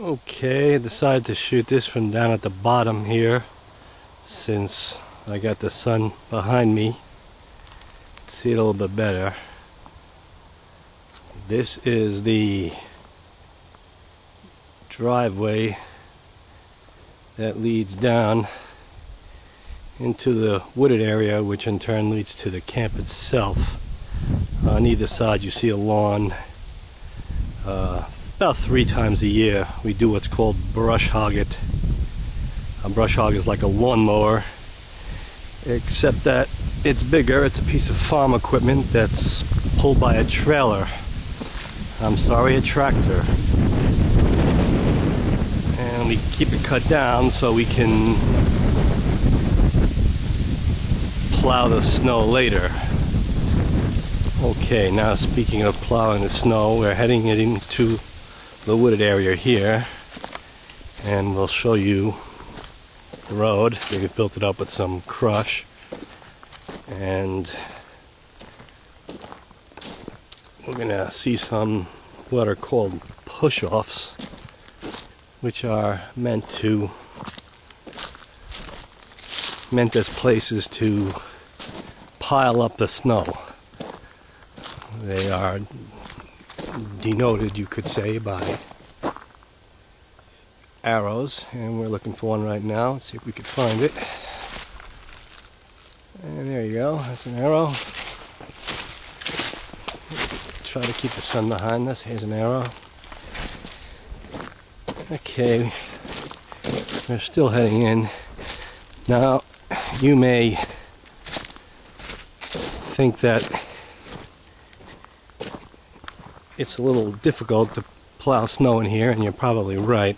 Okay, I decided to shoot this from down at the bottom here since I got the sun behind me. See it a little bit better. This is the driveway that leads down into the wooded area, which in turn leads to the camp itself. On either side you see a lawn. About 3 times a year we do what's called brush hog it. A brush hog is like a lawnmower, except that it's bigger. It's a piece of farm equipment that's pulled by a trailer. I'm sorry, a tractor. And we keep it cut down so we can plow the snow later. Okay, now speaking of plowing the snow, we're heading into the wooded area here, and we'll show you the road. We've built it up with some crush, and we're gonna see some what are called push-offs, which are meant as places to pile up the snow. They are denoted, you could say, by arrows, and we're looking for one right now. Let's see if we can find it. And there you go, that's an arrow. Try to keep the sun behind us. Here's an arrow. Okay, we're still heading in. Now, you may think that it's a little difficult to plow snow in here, and you're probably right.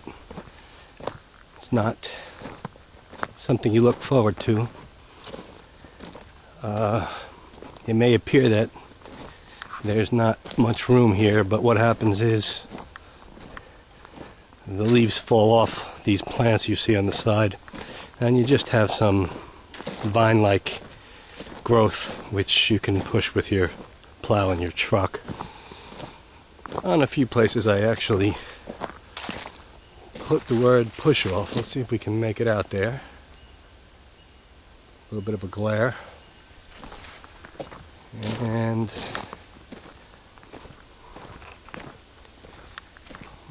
It's not something you look forward to. It may appear that there's not much room here, but what happens is the leaves fall off these plants you see on the side, and you just have some vine-like growth which you can push with your plow in your truck. On a few places I actually put the word push off. Let's see if we can make it out there. A little bit of a glare. And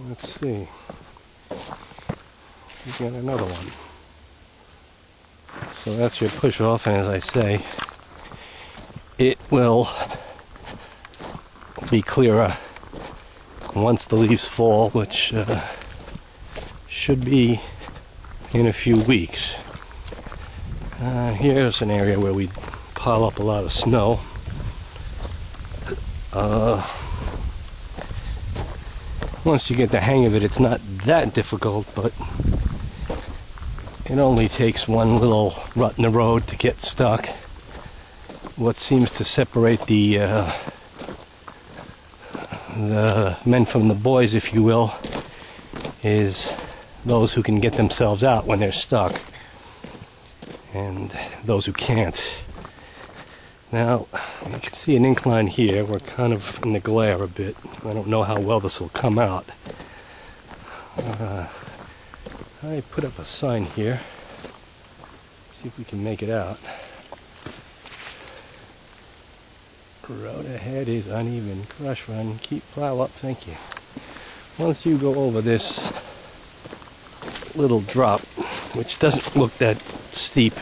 let's see. We got another one. So that's your push off, and as I say, it will be clearer once the leaves fall, which should be in a few weeks. Here's an area where we pile up a lot of snow. Once you get the hang of it, it's not that difficult, but it only takes one little rut in the road to get stuck. What seems to separate the men from the boys, if you will, is those who can get themselves out when they're stuck, and those who can't. Now, you can see an incline here. We're kind of in the glare a bit. I don't know how well this will come out. I put up a sign here. See if we can make it out. Road ahead is uneven. Crush run. Keep plow up. Thank you. Once you go over this little drop, which doesn't look that steep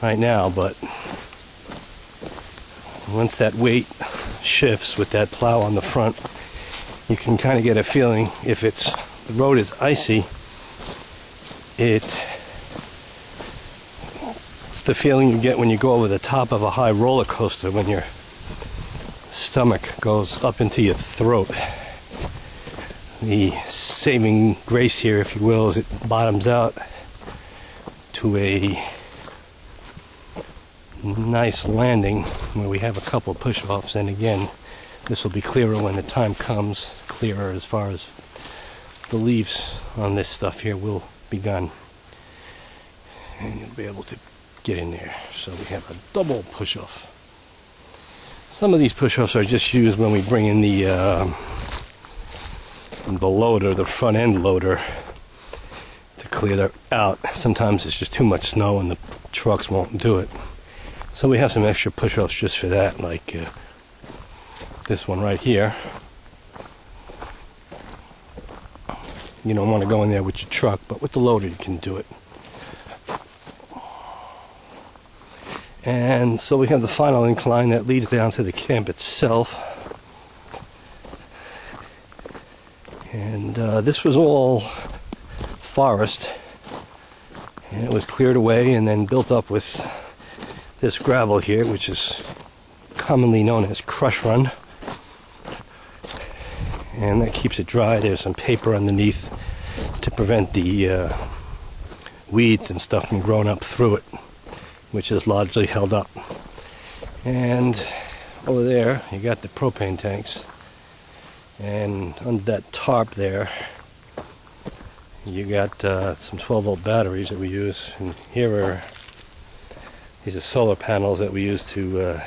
right now, but once that weight shifts with that plow on the front, you can kind of get a feeling. If the road is icy, it's the feeling you get when you go over the top of a high roller coaster, when your stomach goes up into your throat. The saving grace here, if you will, is it bottoms out to a nice landing where we have a couple push-offs, and again, this will be clearer when the time comes, clearer as far as the leaves on this stuff here will be gone, and you'll be able to get in there. So we have a double push-off. Some of these push-offs are just used when we bring in the the loader, the front end loader, to clear that out. Sometimes it's just too much snow and the trucks won't do it. So we have some extra push-offs just for that, like this one right here. You don't want to go in there with your truck, but with the loader you can do it. And so we have the final incline that leads down to the camp itself. And this was all forest, and it was cleared away and then built up with this gravel here, which is commonly known as crush run. And that keeps it dry. There's some paper underneath to prevent the weeds and stuff from growing up through it, which is largely held up. And over there you got the propane tanks, and under that tarp there you got some 12-volt batteries that we use, and these are solar panels that we use to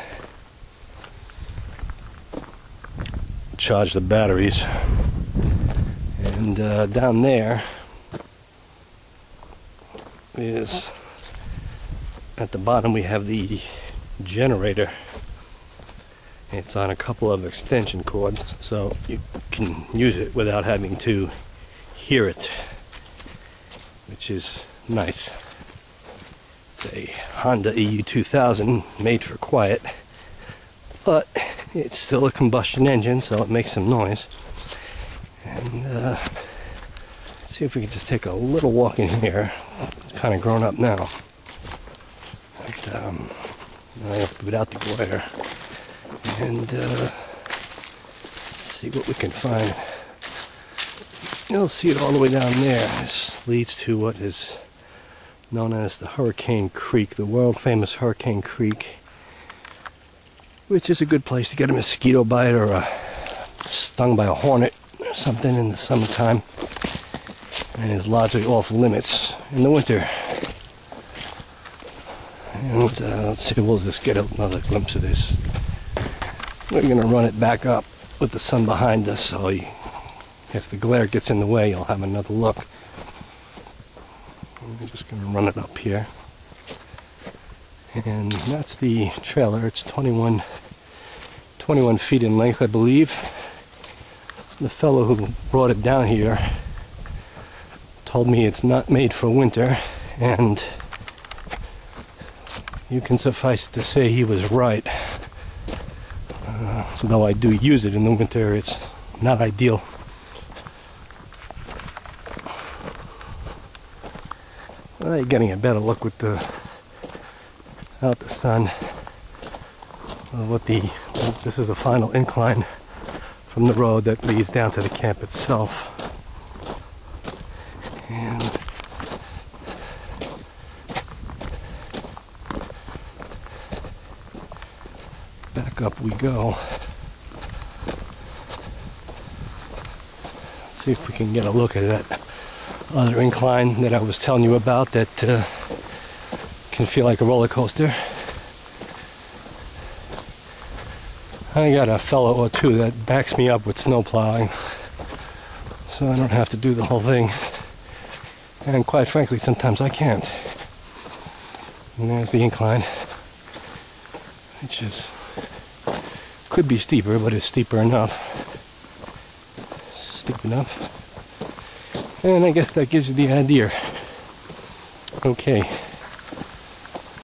charge the batteries. And down there is, at the bottom, we have the generator. It's on a couple of extension cords, so you can use it without having to hear it, which is nice. It's a Honda EU2000 made for quiet, but it's still a combustion engine, so it makes some noise. And let's see if we can just take a little walk in here. It's kind of grown up now. But, I have to put out the glare and see what we can find. You'll see it all the way down there. This leads to what is known as the Hurricane Creek, the world famous Hurricane Creek, which is a good place to get a mosquito bite or stung by a hornet or something in the summertime, and is largely off limits in the winter. And let's see, we'll just get another glimpse of this. We're going to run it back up with the sun behind us, so if the glare gets in the way, you'll have another look. I'm just going to run it up here. And that's the trailer. It's 21 feet in length, I believe. The fellow who brought it down here told me it's not made for winter, and you can suffice it to say he was right. Though I do use it in the winter, it's not ideal. Well, you're getting a better look with out the sun of this is a final incline from the road that leads down to the camp itself. And back up we go. Let's see if we can get a look at that other incline that I was telling you about that can feel like a roller coaster. I got a fellow or two that backs me up with snow plowing, so I don't have to do the whole thing. And quite frankly, sometimes I can't. And there's the incline, which could be steeper, but it's steep enough. And I guess that gives you the idea. Okay.